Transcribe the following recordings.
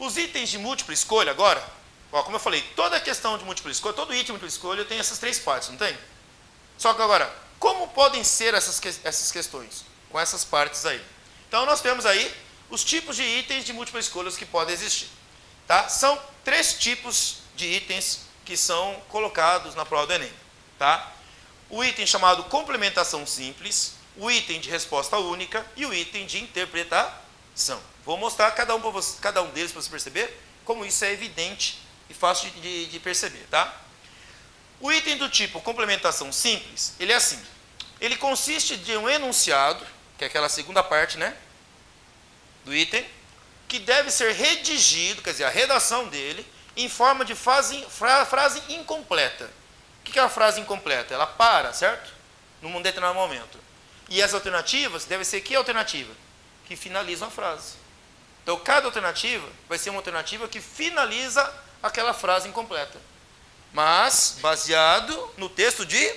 Os itens de múltipla escolha agora, ó, como eu falei, toda questão de múltipla escolha, todo item de múltipla escolha tem essas três partes, não tem? Só que agora, como podem ser essas questões? Com essas partes aí. Então, nós temos aí os tipos de itens de múltipla escolha que podem existir. Tá? São 3 tipos de itens que são colocados na prova do Enem. Tá? O item chamado complementação simples, o item de resposta única e o item de interpretação. Vou mostrar cada um deles para você perceber como isso é evidente e fácil de perceber. Tá? O item do tipo complementação simples, ele é assim. Ele consiste de um enunciado, que é aquela segunda parte, né, do item, que deve ser redigido, quer dizer, a redação dele, em forma de frase incompleta. O que é a frase incompleta? Ela para, certo? Num determinado momento. E as alternativas devem ser que alternativa? Que finalizam a frase. Então, cada alternativa vai ser uma alternativa que finaliza aquela frase incompleta. Mas, baseado no texto de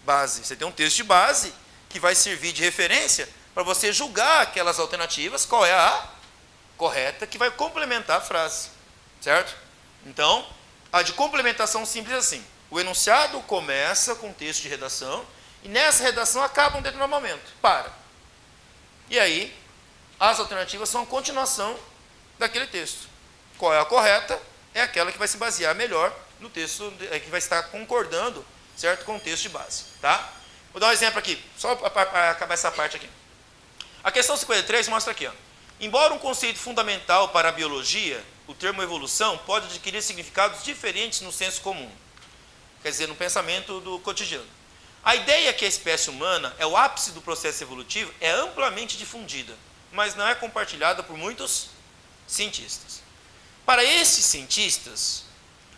base. Você tem um texto de base que vai servir de referência para você julgar aquelas alternativas, qual é a correta, que vai complementar a frase. Certo? Então, a de complementação simples é assim. O enunciado começa com um texto de redação e nessa redação acaba um determinado momento. Para. E aí, as alternativas são a continuação daquele texto. Qual é a correta? É aquela que vai se basear melhor no texto, que vai estar concordando, certo, com o texto de base. Tá? Vou dar um exemplo aqui, só para acabar essa parte aqui. A questão 53 mostra aqui. Ó. Embora um conceito fundamental para a biologia, o termo evolução pode adquirir significados diferentes no senso comum. Quer dizer, no pensamento do cotidiano. A ideia que a espécie humana é o ápice do processo evolutivo é amplamente difundida, mas não é compartilhada por muitos cientistas. Para esses cientistas,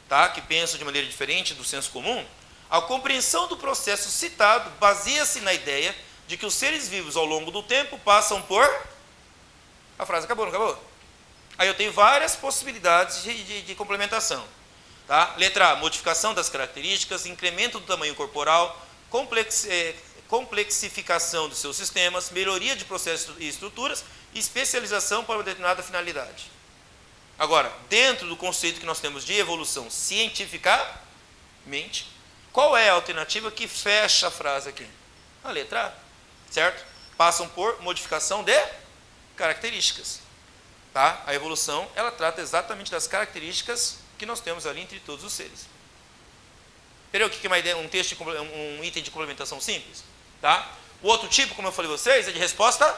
tá, que pensam de maneira diferente do senso comum, a compreensão do processo citado baseia-se na ideia de que os seres vivos ao longo do tempo passam por... A frase acabou, não acabou? Aí eu tenho várias possibilidades de complementação. Tá? Letra A, modificação das características, incremento do tamanho corporal, complexificação dos seus sistemas, melhoria de processos e estruturas e especialização para uma determinada finalidade. Agora, dentro do conceito que nós temos de evolução cientificamente, qual é a alternativa que fecha a frase aqui? A letra A, certo? Passam por modificação de características. Tá? A evolução, ela trata exatamente das características que nós temos ali entre todos os seres. Entendeu o que é uma ideia, um item de complementação simples? Tá? O outro tipo, como eu falei a vocês, é de resposta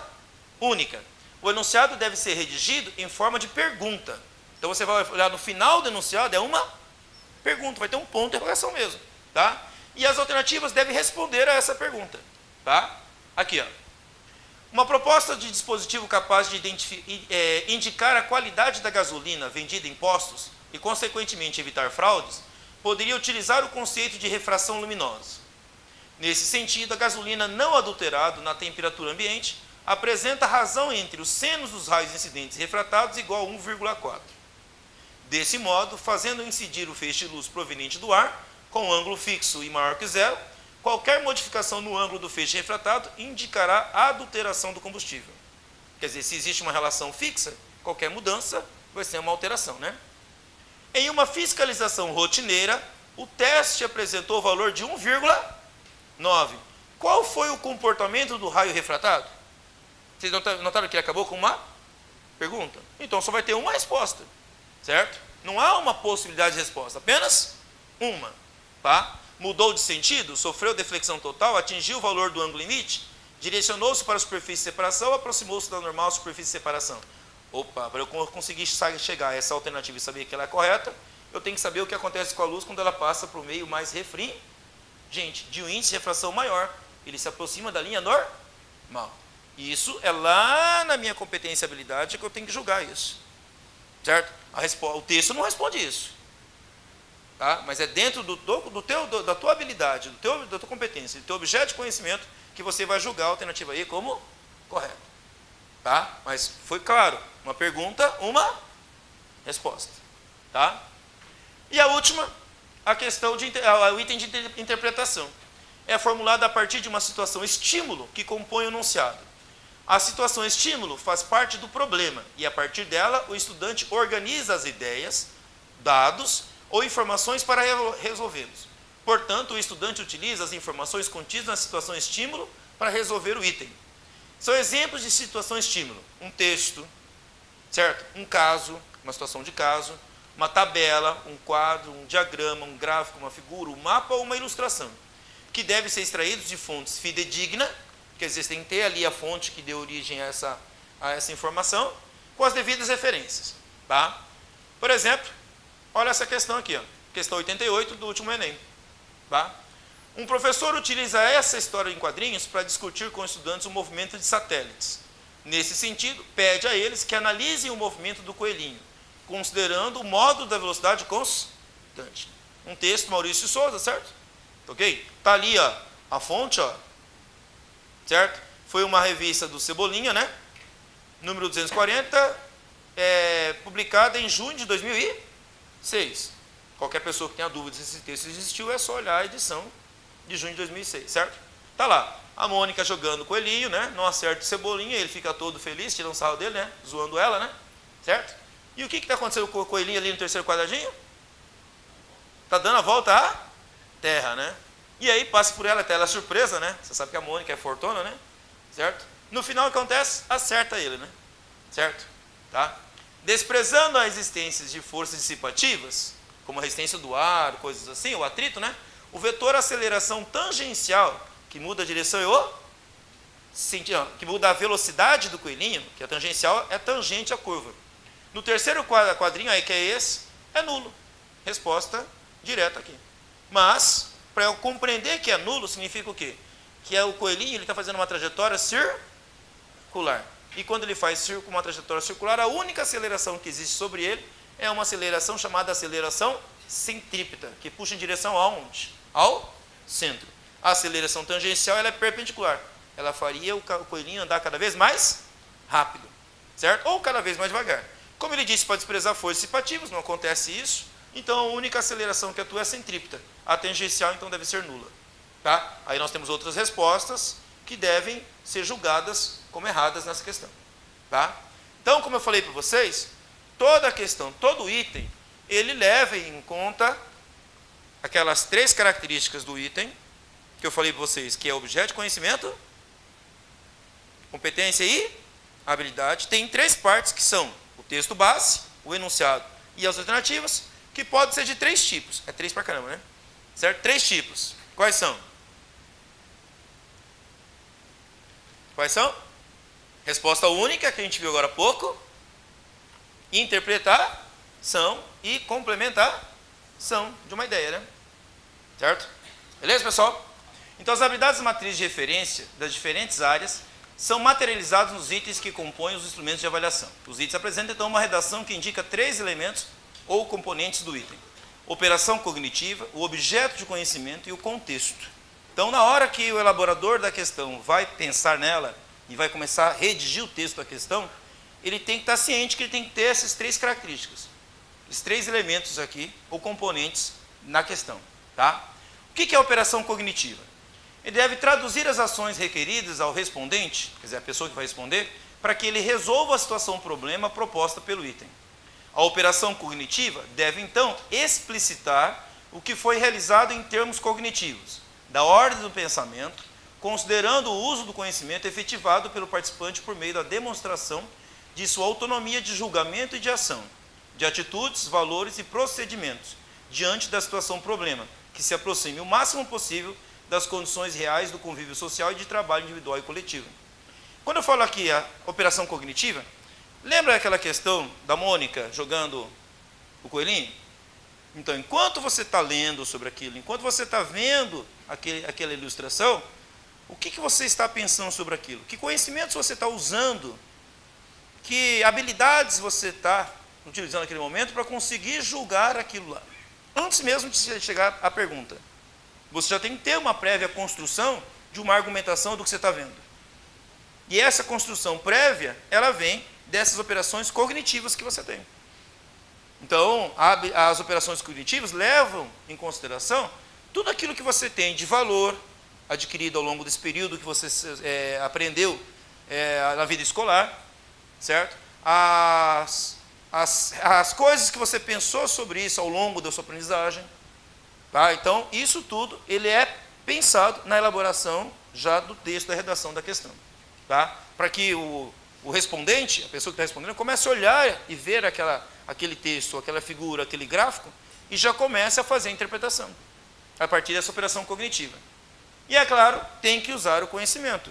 única. O enunciado deve ser redigido em forma de pergunta. Então você vai olhar no final do enunciado, é uma pergunta, vai ter um ponto de interrogação mesmo. Tá? E as alternativas devem responder a essa pergunta. Tá? Aqui, ó. Uma proposta de dispositivo capaz de indicar a qualidade da gasolina vendida em postos e, consequentemente, evitar fraudes, poderia utilizar o conceito de refração luminosa. Nesse sentido, a gasolina não adulterada na temperatura ambiente apresenta razão entre os senos dos raios incidentes refratados igual a 1,4. Desse modo, fazendo incidir o feixe de luz proveniente do ar, com ângulo fixo e maior que zero, qualquer modificação no ângulo do feixe refratado indicará a adulteração do combustível. Quer dizer, se existe uma relação fixa, qualquer mudança vai ser uma alteração, né? Em uma fiscalização rotineira, o teste apresentou o valor de 1,9. Qual foi o comportamento do raio refratado? Vocês notaram que ele acabou com uma pergunta? Então só vai ter uma resposta, certo? Não há uma possibilidade de resposta, apenas uma. Tá? Mudou de sentido, sofreu deflexão total, atingiu o valor do ângulo limite, direcionou-se para a superfície de separação ou aproximou-se da normal superfície de separação? Opa, para eu conseguir chegar a essa alternativa e saber que ela é correta, eu tenho que saber o que acontece com a luz quando ela passa para o meio mais refringente, de um índice de refração maior. Ele se aproxima da linha normal. Isso é lá na minha competência e habilidade que eu tenho que julgar isso. Certo? O texto não responde isso. Tá? Mas é dentro da tua habilidade, da tua competência, do teu objeto de conhecimento que você vai julgar a alternativa aí como correta. Tá? Mas foi claro, uma pergunta, uma resposta. Tá? E a última, a questão o item de interpretação. É formulada a partir de uma situação estímulo que compõe o enunciado. A situação estímulo faz parte do problema e, a partir dela, o estudante organiza as ideias, dados ou informações para resolvê-los. Portanto, o estudante utiliza as informações contidas na situação estímulo para resolver o item. São exemplos de situação estímulo: um texto, certo? Um caso, uma situação de caso, uma tabela, um quadro, um diagrama, um gráfico, uma figura, um mapa ou uma ilustração, que devem ser extraídos de fontes fidedignas, quer dizer, tem que ter ali a fonte que deu origem a essa informação, com as devidas referências. Tá? Por exemplo, olha essa questão aqui, ó, questão 88 do último Enem. Tá? Um professor utiliza essa história em quadrinhos para discutir com estudantes o movimento de satélites. Nesse sentido, pede a eles que analisem o movimento do coelhinho, considerando o modo da velocidade constante. Um texto, Maurício Souza, certo? Ok? Está ali, ó, a fonte, ó, certo? Foi uma revista do Cebolinha, né? Número 240, publicada em junho de 2006. Qualquer pessoa que tenha dúvida se esse texto existiu, é só olhar a edição de junho de 2006, certo? Tá lá, a Mônica jogando o coelhinho, né? Não acerta o Cebolinha, ele fica todo feliz, tirando sarro dele, né? Zoando ela, né? Certo? E o que está acontecendo com o coelhinho ali no terceiro quadradinho? Está dando a volta à Terra, né? E aí passa por ela, até ela é surpresa, né? Você sabe que a Mônica é fortuna, né? Certo? No final, o que acontece? Acerta ele, né? Certo? Tá? Desprezando a existência de forças dissipativas, como a resistência do ar, coisas assim, o atrito, né? O vetor aceleração tangencial, que muda a direção e que muda a velocidade do coelhinho, que a tangencial é tangente à curva. No terceiro quadrinho, aí que é esse, é nulo. Resposta direta aqui. Mas, para eu compreender que é nulo, significa o quê? Que o coelhinho está fazendo uma trajetória circular. E quando ele faz uma trajetória circular, a única aceleração que existe sobre ele é uma aceleração chamada aceleração centrípeta, que puxa em direção aonde? Ao centro. A aceleração tangencial ela é perpendicular. Ela faria o coelhinho andar cada vez mais rápido, certo? Ou cada vez mais devagar. Como ele disse, para desprezar forças dissipativas, não acontece isso. Então, a única aceleração que atua é a centrípeta. A tangencial, então, deve ser nula. Tá? Aí nós temos outras respostas que devem ser julgadas como erradas nessa questão. Tá? Então, como eu falei para vocês, toda a questão, todo item, ele leva em conta aquelas três características do item, que eu falei para vocês, que é objeto de conhecimento, competência e habilidade. Tem três partes que são o texto base, o enunciado e as alternativas, que podem ser de três tipos. É três pra caramba, né? Certo? Três tipos. Quais são? Quais são? Resposta única, que a gente viu agora há pouco. Interpretação e complementação de uma ideia, né? Certo? Beleza, pessoal? Então, as habilidades e matrizes de referência das diferentes áreas são materializadas nos itens que compõem os instrumentos de avaliação. Os itens apresentam, então, uma redação que indica três elementos ou componentes do item: operação cognitiva, o objeto de conhecimento e o contexto. Então, na hora que o elaborador da questão vai pensar nela e vai começar a redigir o texto da questão, ele tem que estar ciente que ele tem que ter essas três características, esses três elementos aqui, ou componentes, na questão. Tá? O que é a operação cognitiva? Ele deve traduzir as ações requeridas ao respondente, quer dizer, a pessoa que vai responder, para que ele resolva a situação problema proposta pelo item. A operação cognitiva deve, então, explicitar o que foi realizado em termos cognitivos, da ordem do pensamento, considerando o uso do conhecimento efetivado pelo participante por meio da demonstração de sua autonomia de julgamento e de ação, de atitudes, valores e procedimentos, diante da situação problema, que se aproxime o máximo possível das condições reais do convívio social e de trabalho individual e coletivo. Quando eu falo aqui a operação cognitiva, lembra aquela questão da Mônica jogando o coelhinho? Então, enquanto você está lendo sobre aquilo, enquanto você está vendo aquela ilustração, o que você está pensando sobre aquilo? Que conhecimentos você está usando? Que habilidades você está utilizando naquele momento para conseguir julgar aquilo lá? Antes mesmo de chegar à pergunta, você já tem que ter uma prévia construção de uma argumentação do que você está vendo. E essa construção prévia, ela vem dessas operações cognitivas que você tem. Então, as operações cognitivas levam em consideração tudo aquilo que você tem de valor adquirido ao longo desse período que você aprendeu na vida escolar, certo? As coisas que você pensou sobre isso ao longo da sua aprendizagem, tá? Então, isso tudo, ele é pensado na elaboração já do texto, da redação da questão, tá? Para que o respondente, a pessoa que está respondendo, comece a olhar e ver aquele texto, aquela figura, aquele gráfico, e já comece a fazer a interpretação, a partir dessa operação cognitiva. E, é claro, tem que usar o conhecimento.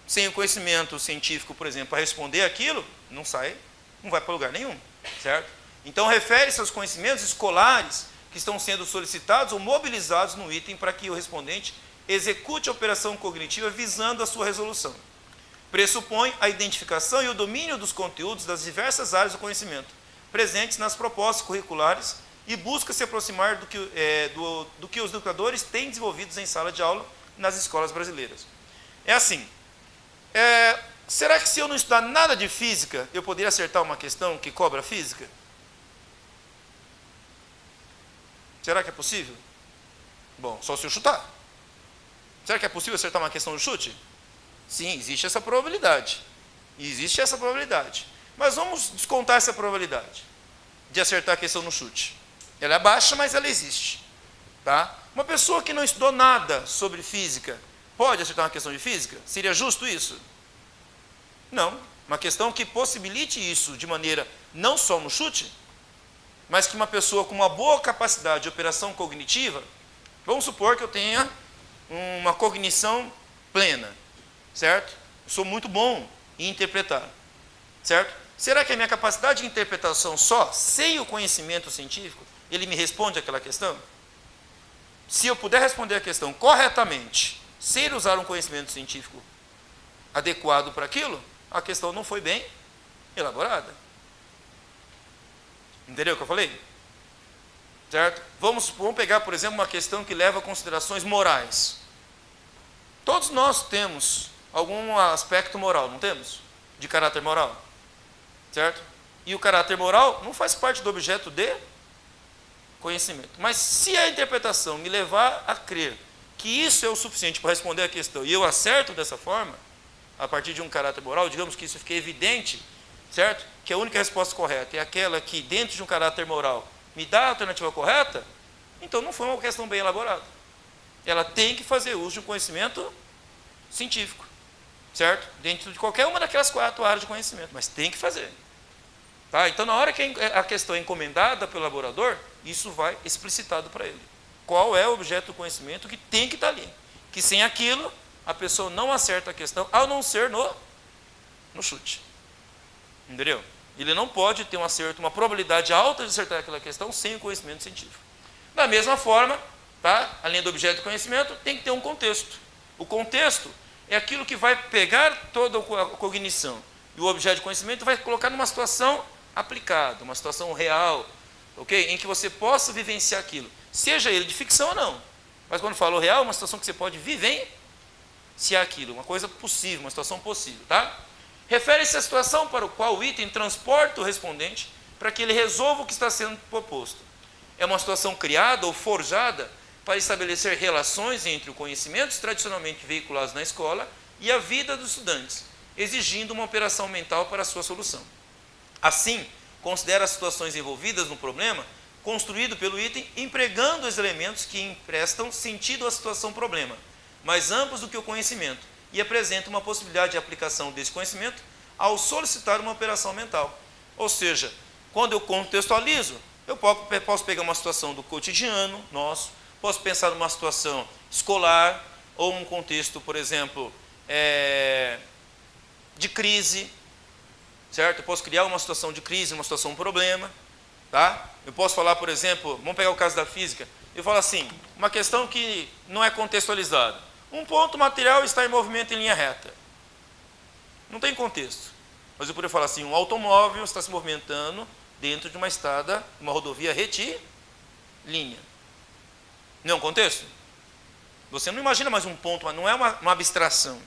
Sem o conhecimento científico, por exemplo, para responder aquilo, não vai para lugar nenhum, certo? Então, refere-se aos conhecimentos escolares que estão sendo solicitados ou mobilizados no item para que o respondente execute a operação cognitiva visando a sua resolução. Pressupõe a identificação e o domínio dos conteúdos das diversas áreas do conhecimento presentes nas propostas curriculares e busca se aproximar do que os educadores têm desenvolvidos em sala de aula nas escolas brasileiras. É assim, será que se eu não estudar nada de física, eu poderia acertar uma questão que cobra física? Será que é possível? Bom, só se eu chutar. Será que é possível acertar uma questão de chute? Sim, existe essa probabilidade. Existe essa probabilidade. Mas vamos descontar essa probabilidade de acertar a questão no chute. Ela é baixa, mas ela existe. Tá? Uma pessoa que não estudou nada sobre física, pode acertar uma questão de física? Seria justo isso? Não. Uma questão que possibilite isso de maneira não só no chute, mas que uma pessoa com uma boa capacidade de operação cognitiva, vamos supor que eu tenha uma cognição plena, certo? Eu sou muito bom em interpretar, certo? Será que a minha capacidade de interpretação só, sem o conhecimento científico, ele me responde aquela questão? Se eu puder responder a questão corretamente, sem usar um conhecimento científico adequado para aquilo, a questão não foi bem elaborada. Entendeu o que eu falei? Certo? Vamos pegar, por exemplo, uma questão que leva a considerações morais. Todos nós temos algum aspecto moral, não temos? De caráter moral. Certo? E o caráter moral não faz parte do objeto de conhecimento. Mas se a interpretação me levar a crer que isso é o suficiente para responder a questão e eu acerto dessa forma, a partir de um caráter moral, digamos que isso fique evidente, certo? Que a única resposta correta é aquela que, dentro de um caráter moral, me dá a alternativa correta, então não foi uma questão bem elaborada. Ela tem que fazer uso de um conhecimento científico, certo? Dentro de qualquer uma daquelas 4 áreas de conhecimento, mas tem que fazer. Tá? Então, na hora que a questão é encomendada pelo elaborador, isso vai explicitado para ele. Qual é o objeto do conhecimento que tem que estar ali. Que sem aquilo, a pessoa não acerta a questão, a não ser no chute. Entendeu? Ele não pode ter um acerto, uma probabilidade alta de acertar aquela questão sem o conhecimento científico. Da mesma forma, tá? Além do objeto do conhecimento, tem que ter um contexto. O contexto é aquilo que vai pegar toda a cognição e o objeto de conhecimento vai colocar numa situação aplicada, uma situação real, ok? Em que você possa vivenciar aquilo, seja ele de ficção ou não. Mas quando falo real, uma situação que você pode vivenciar aquilo, uma coisa possível, uma situação possível, tá? Refere-se à situação para o qual o item transporta o respondente para que ele resolva o que está sendo proposto. É uma situação criada ou forjada para estabelecer relações entre os conhecimentos tradicionalmente veiculados na escola e a vida dos estudantes, exigindo uma operação mental para a sua solução. Assim, considera as situações envolvidas no problema construído pelo item, empregando os elementos que emprestam sentido à situação-problema, mais amplos do que o conhecimento, e apresenta uma possibilidade de aplicação desse conhecimento ao solicitar uma operação mental. Ou seja, quando eu contextualizo, eu posso pegar uma situação do cotidiano nosso, posso pensar numa situação escolar, ou um contexto, por exemplo, de crise, certo? Eu posso criar uma situação de crise, uma situação de problema, tá? Eu posso falar, por exemplo, vamos pegar o caso da física, eu falo assim, uma questão que não é contextualizada. Um ponto material está em movimento em linha reta. Não tem contexto. Mas eu poderia falar assim, um automóvel está se movimentando dentro de uma estrada, uma rodovia retilínea. Não é um contexto? Você não imagina mais um ponto, mas não é uma abstração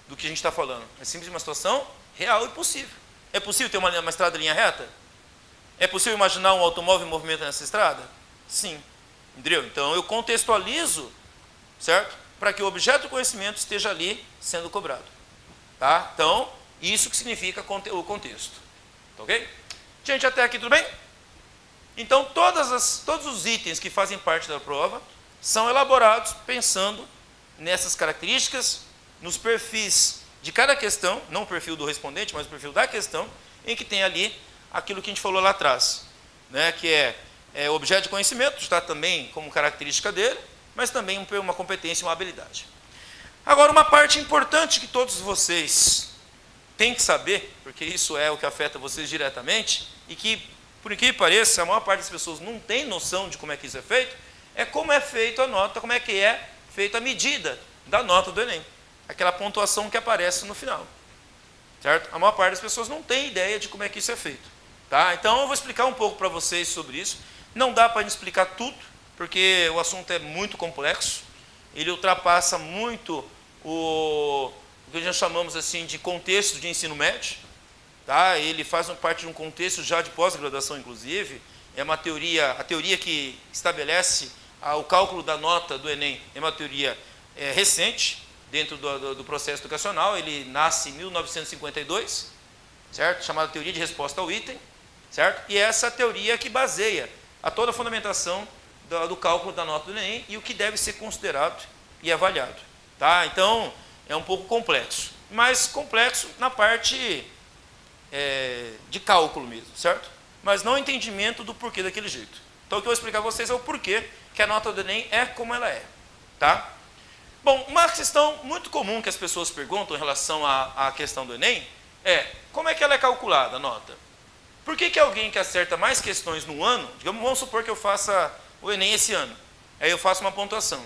do que a gente está falando. É simplesmente uma situação real e possível. É possível ter uma estrada em linha reta? É possível imaginar um automóvel em movimento nessa estrada? Sim. Entendeu? Então eu contextualizo, certo? Para que o objeto do conhecimento esteja ali sendo cobrado. Tá? Então, isso que significa o contexto. Tá ok? Gente, até aqui tudo bem? Então, todos os itens que fazem parte da prova são elaborados pensando nessas características, nos perfis de cada questão, não o perfil do respondente, mas o perfil da questão, em que tem ali aquilo que a gente falou lá atrás, né, que é objeto de conhecimento, está também como característica dele, mas também uma competência e uma habilidade. Agora, uma parte importante que todos vocês têm que saber, porque isso é o que afeta vocês diretamente, e que, por incrível que pareça, a maior parte das pessoas não tem noção de como é que isso é feito, é como é feita a nota, como é que é feita a medida da nota do Enem. Aquela pontuação que aparece no final. Certo? A maior parte das pessoas não tem ideia de como é que isso é feito. Tá? Então, eu vou explicar um pouco para vocês sobre isso. Não dá para explicar tudo, porque o assunto é muito complexo. Ele ultrapassa muito o que nós chamamos assim de contexto de ensino médio. Tá? Ele faz parte de um contexto já de pós-graduação, inclusive. É uma teoria, a teoria que estabelece o cálculo da nota do Enem é uma teoria recente, dentro do processo educacional. Ele nasce em 1952, certo? Chamada teoria de resposta ao item, certo? E é essa teoria que baseia a toda a fundamentação do cálculo da nota do Enem e o que deve ser considerado e avaliado. Tá? Então, é um pouco complexo, mas complexo na parte de cálculo mesmo, certo? Mas não entendimento do porquê daquele jeito. Então, o que eu vou explicar a vocês é o porquê que a nota do Enem é como ela é. Tá? Bom, uma questão muito comum que as pessoas perguntam em relação à questão do Enem é: como é que ela é calculada, a nota? Por que alguém que acerta mais questões no ano, digamos, vamos supor que eu faça o Enem esse ano, aí eu faço uma pontuação,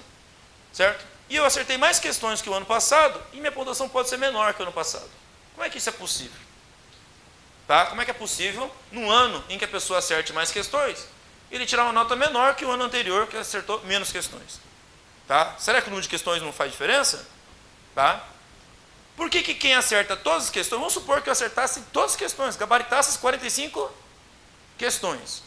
certo? E eu acertei mais questões que o ano passado, e minha pontuação pode ser menor que o ano passado. Como é que isso é possível? Tá? Como é que é possível, num ano em que a pessoa acerte mais questões, ele tirar uma nota menor que o ano anterior, que acertou menos questões? Tá? Será que o número de questões não faz diferença? Tá? Por que quem acerta todas as questões, vamos supor que eu acertasse todas as questões, gabaritasse as 45 questões,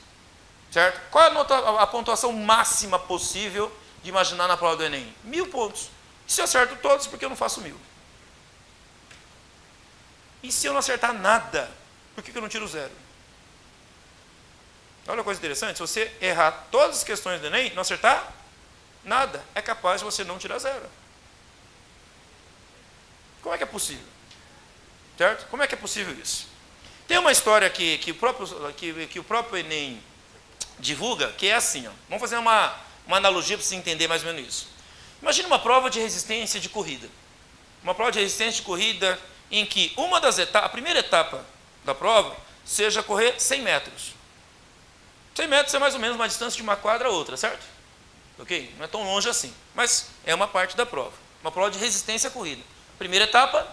certo? Qual é a pontuação máxima possível de imaginar na prova do Enem? 1000 pontos. E se eu acerto todos, por que eu não faço 1000? E se eu não acertar nada, por que eu não tiro zero? Olha uma coisa interessante, se você errar todas as questões do Enem, não acertar nada, é capaz de você não tirar zero. Como é que é possível? Certo? Como é que é possível isso? Tem uma história que o próprio Enem divulga, que é assim, ó. Vamos fazer uma analogia para você entender mais ou menos isso. Imagina uma prova de resistência de corrida. Uma prova de resistência de corrida em que uma das etapas, a primeira etapa da prova, seja correr 100 metros. 100 metros é mais ou menos uma distância de uma quadra a outra, certo? Ok? Não é tão longe assim, mas é uma parte da prova. Uma prova de resistência à corrida. Primeira etapa,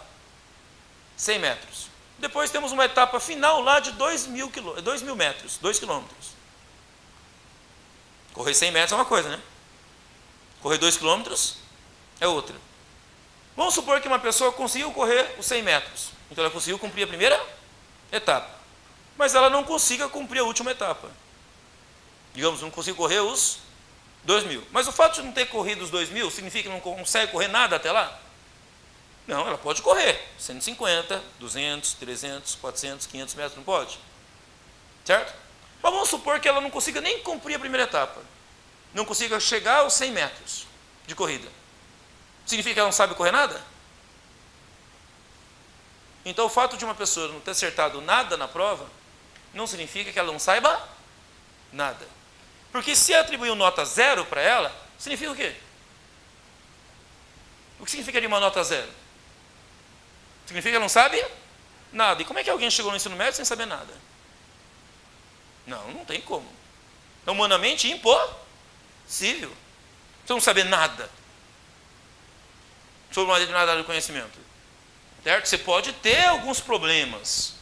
100 metros. Depois temos uma etapa final lá de 2.000 metros, 2 quilômetros. Correr 100 metros é uma coisa, né? Correr 2 quilômetros é outra. Vamos supor que uma pessoa conseguiu correr os 100 metros. Então ela conseguiu cumprir a primeira etapa. Mas ela não consiga cumprir a última etapa. Digamos, não conseguiu correr os 2.000. Mas o fato de não ter corrido os 2.000 significa que não consegue correr nada até lá? Não, ela pode correr 150, 200, 300, 400, 500 metros, não pode? Certo? Mas vamos supor que ela não consiga nem cumprir a primeira etapa. Não consiga chegar aos 100 metros de corrida. Significa que ela não sabe correr nada? Então, o fato de uma pessoa não ter acertado nada na prova, não significa que ela não saiba nada. Porque se atribuiu nota 0 para ela, significa o quê? O que significaria uma nota 0? Significa que ela não sabe nada. E como é que alguém chegou no ensino médio sem saber nada? Não tem como. É humanamente impossível. Você não saber nada sobre uma determinada área de conhecimento. Certo? Você pode ter alguns problemas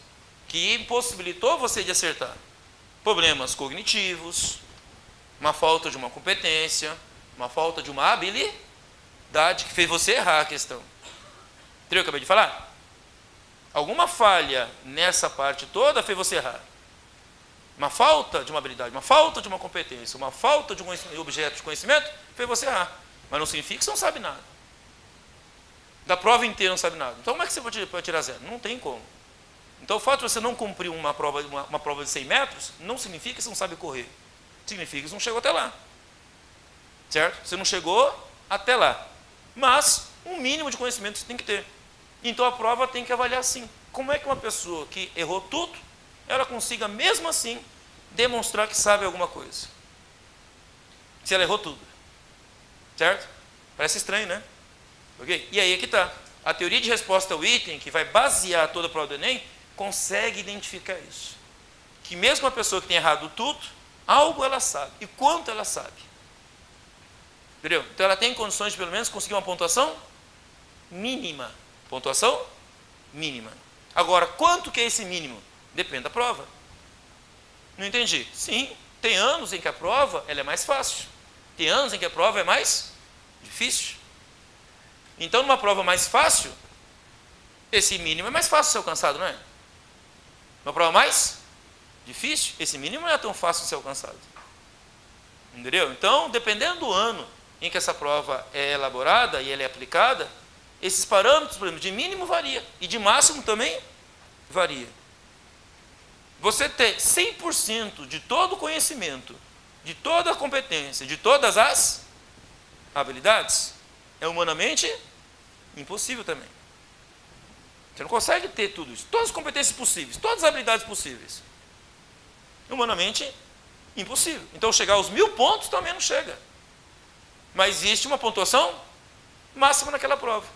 que impossibilitou você de acertar. Problemas cognitivos, uma falta de uma competência, uma falta de uma habilidade que fez você errar a questão. Entendeu o que eu acabei de falar? Alguma falha nessa parte toda fez você errar. Uma falta de uma habilidade, uma falta de uma competência, uma falta de um objeto de conhecimento fez você errar. Mas não significa que você não sabe nada. Da prova inteira não sabe nada. Então como é que você pode tirar 0? Não tem como. Então o fato de você não cumprir uma prova de 100 metros, não significa que você não sabe correr. Significa que você não chegou até lá. Certo? Você não chegou até lá. Mas um mínimo de conhecimento você tem que ter. Então a prova tem que avaliar assim. Como é que uma pessoa que errou tudo, ela consiga mesmo assim demonstrar que sabe alguma coisa? Se ela errou tudo. Certo? Parece estranho, né? Okay? E aí é que está. A teoria de resposta ao item, que vai basear toda a prova do Enem, consegue identificar isso. Que mesmo uma pessoa que tem errado tudo, algo ela sabe. E quanto ela sabe. Entendeu? Então ela tem condições de pelo menos conseguir uma pontuação mínima. Pontuação mínima. Agora, quanto que é esse mínimo? Depende da prova. Não entendi. Sim, tem anos em que a prova ela é mais fácil. Tem anos em que a prova é mais difícil. Então, numa prova mais fácil, esse mínimo é mais fácil de ser alcançado, não é? Uma prova mais difícil, esse mínimo não é tão fácil de ser alcançado. Entendeu? Então, dependendo do ano em que essa prova é elaborada e ela é aplicada, esses parâmetros, por exemplo, de mínimo varia e de máximo também varia. Você ter 100% de todo o conhecimento, de toda a competência, de todas as habilidades, é humanamente impossível também. Você não consegue ter tudo isso. Todas as competências possíveis, todas as habilidades possíveis. Humanamente impossível. Então chegar aos 1000 pontos também não chega. Mas existe uma pontuação máxima naquela prova.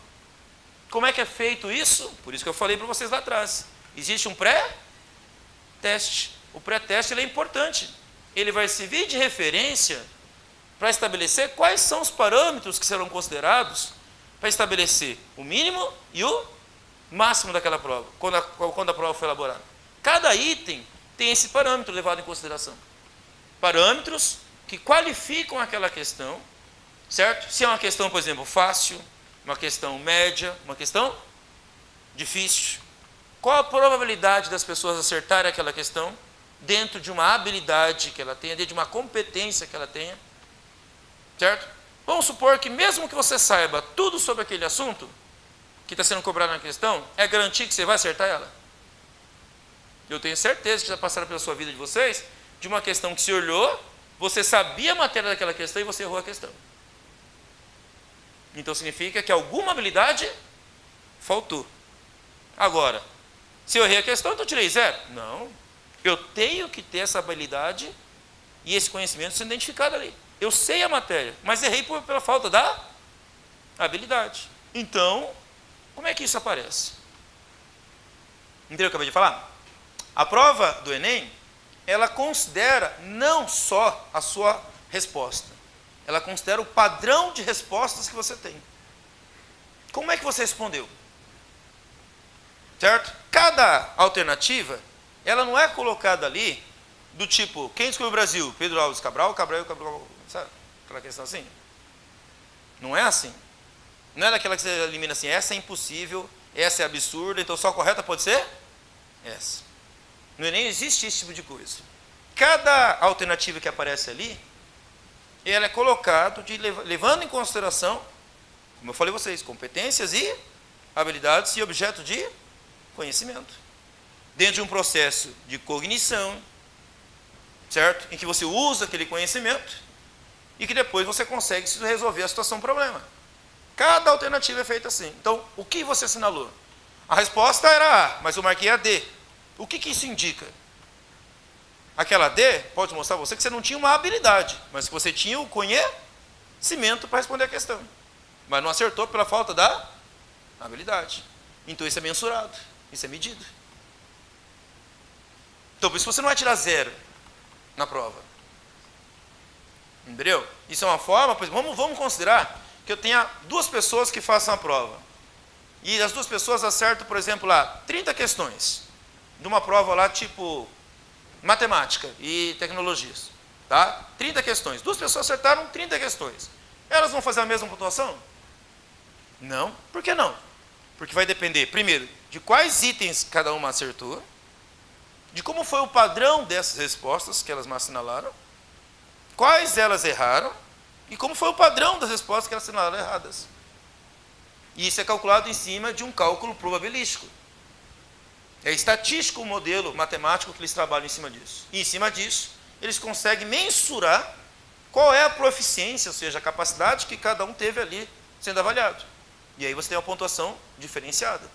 Como é que é feito isso? Por isso que eu falei para vocês lá atrás. Existe um pré-teste. O pré-teste ele é importante. Ele vai servir de referência para estabelecer quais são os parâmetros que serão considerados para estabelecer o mínimo e o máximo daquela prova, quando a prova foi elaborada. Cada item tem esse parâmetro levado em consideração. Parâmetros que qualificam aquela questão, certo? Se é uma questão, por exemplo, fácil, uma questão média, uma questão difícil. Qual a probabilidade das pessoas acertarem aquela questão dentro de uma habilidade que ela tenha, dentro de uma competência que ela tenha? Certo? Vamos supor que mesmo que você saiba tudo sobre aquele assunto que está sendo cobrado na questão, é garantir que você vai acertar ela? Eu tenho certeza que já passaram pela sua vida de vocês, de uma questão que se olhou, você sabia a matéria daquela questão e você errou a questão. Então significa que alguma habilidade faltou. Agora, se eu errei a questão, então eu tirei 0? Não. Eu tenho que ter essa habilidade e esse conhecimento sendo identificado ali. Eu sei a matéria, mas errei pela falta da habilidade. Então, como é que isso aparece? Entendeu o que eu acabei de falar? A prova do Enem, ela considera não só a sua resposta, ela considera o padrão de respostas que você tem. Como é que você respondeu? Certo? Cada alternativa, ela não é colocada ali do tipo, quem descobriu o Brasil? Pedro Álvares Cabral, sabe? Aquela questão assim. Não é assim. Não é daquela que você elimina assim, essa é impossível, essa é absurda, então só a correta pode ser essa. No Enem existe esse tipo de coisa. Cada alternativa que aparece ali, ela é colocada levando em consideração, como eu falei a vocês, competências e habilidades e objeto de conhecimento. Dentro de um processo de cognição, certo? Em que você usa aquele conhecimento e que depois você consegue resolver a situação problema. Cada alternativa é feita assim. Então, o que você assinalou? A resposta era A, mas eu marquei a D. O que isso indica? Aquela D pode mostrar a você que você não tinha uma habilidade, mas que você tinha o conhecimento para responder a questão. Mas não acertou pela falta da habilidade. Então isso é mensurado, isso é medido. Então por isso você não vai tirar 0 na prova. Entendeu? Isso é uma forma, pois vamos considerar que eu tenha 2 pessoas que façam a prova. E as 2 pessoas acertam, por exemplo, lá 30 questões de uma prova lá tipo matemática e tecnologias, tá? 30 questões. 2 pessoas acertaram 30 questões. Elas vão fazer a mesma pontuação? Não. Por que não? Porque vai depender, primeiro, de quais itens cada uma acertou, de como foi o padrão dessas respostas que elas me assinalaram, quais elas erraram e como foi o padrão das respostas que elas assinalaram erradas. E isso é calculado em cima de um cálculo probabilístico. É estatístico o modelo matemático que eles trabalham em cima disso. E em cima disso, eles conseguem mensurar qual é a proficiência, ou seja, a capacidade que cada um teve ali sendo avaliado. E aí você tem uma pontuação diferenciada.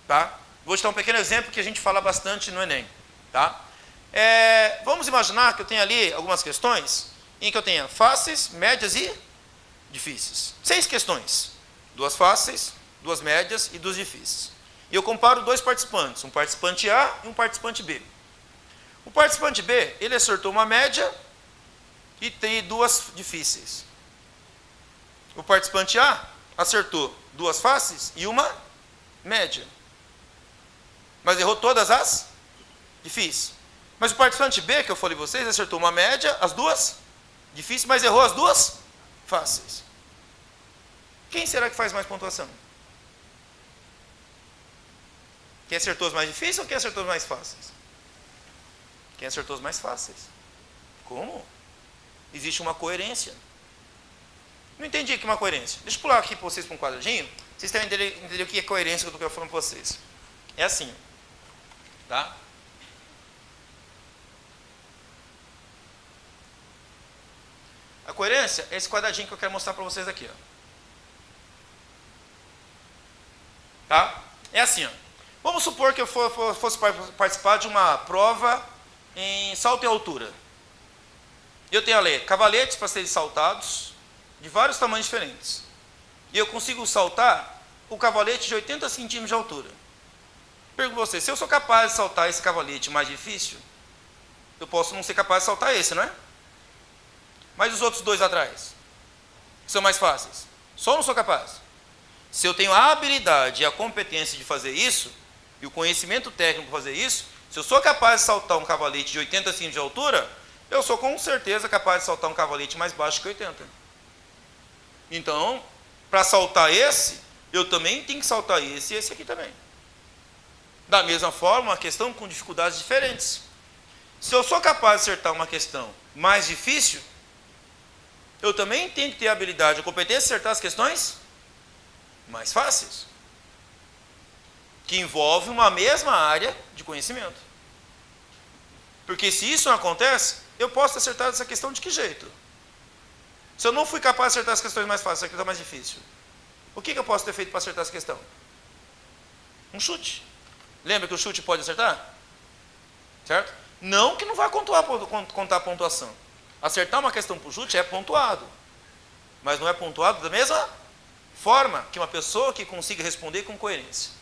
Tá? Vou te dar um pequeno exemplo que a gente fala bastante no Enem. Tá? Vamos imaginar que eu tenho ali algumas questões em que eu tenha fáceis, médias e difíceis. 6 questões. 2 fáceis, 2 médias e 2 difíceis. E eu comparo 2 participantes, um participante A e um participante B. O participante B, ele acertou uma média e tem 2 difíceis. O participante A acertou 2 fáceis e uma média. Mas errou todas as difíceis. Mas o participante B, que eu falei vocês, acertou uma média, as 2 difíceis, mas errou as 2 fáceis. Quem será que faz mais pontuação? Quem acertou os mais difíceis ou quem acertou os mais fáceis? Quem acertou os mais fáceis. Como? Existe uma coerência. Não entendi aqui uma coerência. Deixa eu pular aqui para vocês para um quadradinho. Vocês devem entender o que é coerência que eu estou falando para vocês. É assim. Tá? A coerência é esse quadradinho que eu quero mostrar para vocês aqui. Ó. Tá? É assim. Ó. Vamos supor que eu fosse participar de uma prova em salto e altura. Eu tenho ali cavaletes para serem saltados, de vários tamanhos diferentes. E eu consigo saltar o cavalete de 80 centímetros de altura. Pergunto a você, se eu sou capaz de saltar esse cavalete mais difícil, eu posso não ser capaz de saltar esse, não é? Mas os outros 2 atrás, que são mais fáceis, só não sou capaz. Se eu tenho a habilidade e a competência de fazer isso, e o conhecimento técnico para fazer isso, se eu sou capaz de saltar um cavalete de 80 centímetros de altura, eu sou com certeza capaz de saltar um cavalete mais baixo que 80. Então, para saltar esse, eu também tenho que saltar esse e esse aqui também. Da mesma forma, uma questão com dificuldades diferentes. Se eu sou capaz de acertar uma questão mais difícil, eu também tenho que ter a habilidade e a competência de acertar as questões mais fáceis, que envolvem uma mesma área de conhecimento. Porque se isso não acontece, eu posso acertar essa questão de que jeito? Se eu não fui capaz de acertar as questões mais fáceis, a questão mais difícil, o que eu posso ter feito para acertar essa questão? Um chute. Lembra que o chute pode acertar? Certo? Não que não vai contar a pontuação. Acertar uma questão por chute é pontuado. Mas não é pontuado da mesma forma que uma pessoa que consiga responder com coerência.